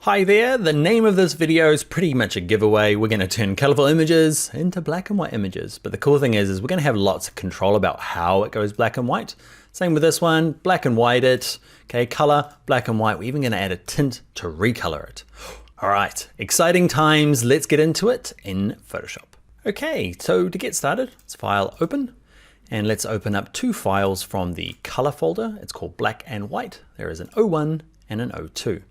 Hi there, the name of this video is pretty much a giveaway. We're going to turn colorful images into black and white images. But the cool thing is we're going to have lots of control about how it goes black and white. Same with this one, black and white it. Okay, color, black and white. We're even going to add a tint to recolor it. All right, exciting times. Let's get into it in Photoshop. Okay, so to get started, let's file open. And let's open up two files from the color folder. It's called black and white. There is an O1 and an O2.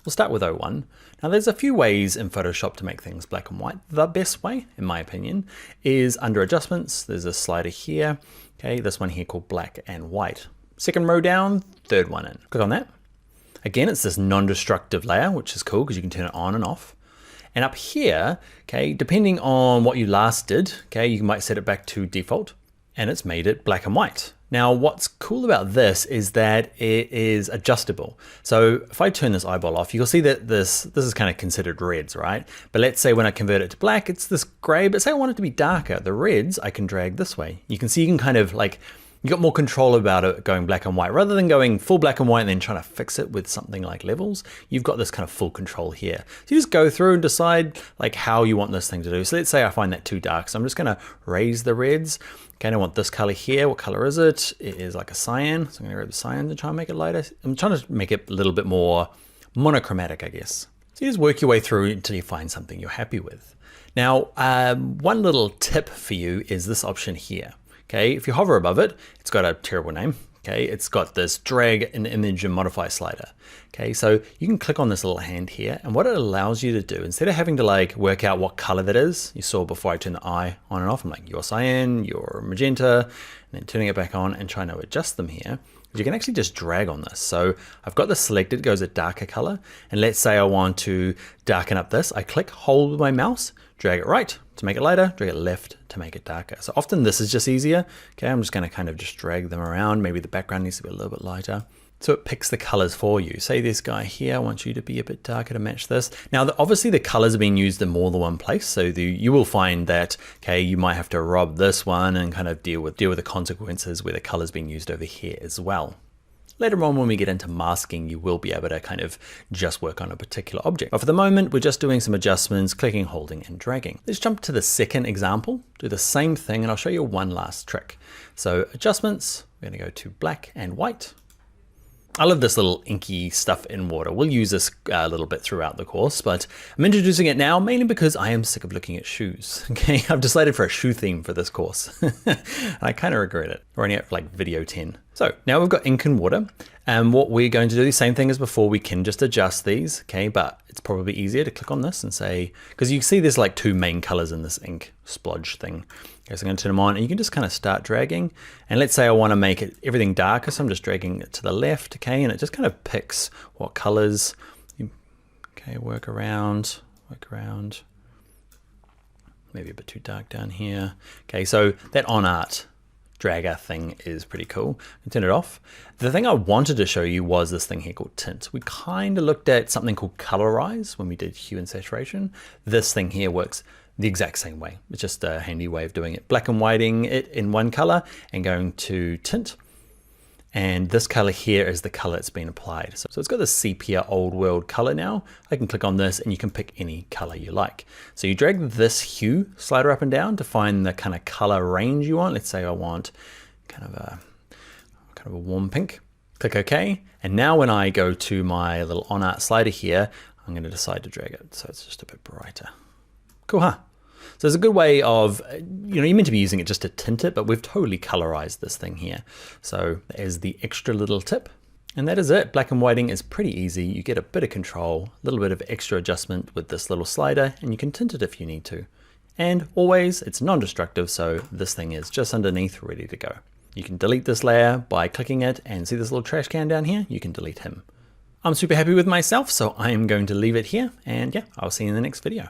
We'll start with O1. Now there's a few ways in Photoshop to make things black and white. The best way, in my opinion, is under adjustments. There's a slider here. Okay, this one here called black and white. Second row down, third one in. Click on that. Again, it's this non-destructive layer, which is cool because you can turn it on and off. And up here, okay, depending on what you last did, okay, you might set it back to default and it's made it black and white. Now, what's cool about this is that it is adjustable. So if I turn this eyeball off, you'll see that this is kind of considered reds, right? But let's say when I convert it to black, it's this gray, but say I want it to be darker. The reds, I can drag this way. You can see you can kind of like, you got more control about it going black and white rather than going full black and white and then trying to fix it with something like levels. You've got this kind of full control here. So you just go through and decide like how you want this thing to do. So let's say I find that too dark. So I'm just going to raise the reds. Okay, I want this color here. What color is it? It is like a cyan. So I'm going to grab the cyan to try and make it lighter. I'm trying to make it a little bit more monochromatic, I guess. So you just work your way through until you find something you're happy with. Now, one little tip for you is this option here. Okay, if you hover above it, it's got a terrible name. Okay, it's got this drag an image and modify slider. Okay, so you can click on this little hand here, and what it allows you to do, instead of having to like work out what color that is, you saw before I turned the eye on and off, I'm like, your cyan, your magenta, and then turning it back on and trying to adjust them here, you can actually just drag on this. So I've got this selected, goes a darker color, and let's say I want to darken up this, I click, hold with my mouse, drag it right to make it lighter, drag it left to make it darker. So often this is just easier. Okay, I'm just gonna kind of just drag them around. Maybe the background needs to be a little bit lighter. So it picks the colors for you. Say this guy here, I want you to be a bit darker to match this. Now, obviously the colors are being used in more than one place. So you will find that, okay, you might have to rob this one and kind of deal with the consequences where the color's being used over here as well. Later on when we get into masking, you will be able to kind of just work on a particular object. But for the moment, we're just doing some adjustments, clicking, holding, and dragging. Let's jump to the second example, do the same thing, and I'll show you one last trick. So adjustments, we're gonna go to black and white. I love this little inky stuff in water. We'll use this a little bit throughout the course, but I'm introducing it now mainly because I am sick of looking at shoes. Okay, I've decided for a shoe theme for this course. And I kind of regret it. We're only at like video 10. So now we've got ink and water. And what we're going to do, the same thing as before, we can just adjust these, okay? But it's probably easier to click on this and say, because you see there's like two main colors in this ink splodge thing. Okay, so I'm going to turn them on and you can just kind of start dragging. And let's say I want to make it everything darker, so I'm just dragging it to the left, okay? And it just kind of picks what colors. Okay, work around. Maybe a bit too dark down here. Okay, so that on art dragger thing is pretty cool. I can turn it off. The thing I wanted to show you was this thing here called tint. We kind of looked at something called colorize when we did hue and saturation. This thing here works the exact same way. It's just a handy way of doing it. Black and whiting it in one color and going to tint. And this color here is the color it's been applied. So it's got the sepia old world color now. I can click on this and you can pick any color you like. So you drag this hue slider up and down to find the kind of color range you want. Let's say I want kind of a warm pink. Click OK. And now when I go to my little on art slider here, I'm going to decide to drag it so it's just a bit brighter. Cool, huh? So it's a good way of, you're meant to be using it just to tint it, but we've totally colorized this thing here. So there's the extra little tip. And that is it. Black and whiting is pretty easy. You get a bit of control, a little bit of extra adjustment with this little slider, and you can tint it if you need to. And always, it's non-destructive, so this thing is just underneath, ready to go. You can delete this layer by clicking it, and see this little trash can down here? You can delete him. I'm super happy with myself, so I am going to leave it here, and yeah, I'll see you in the next video.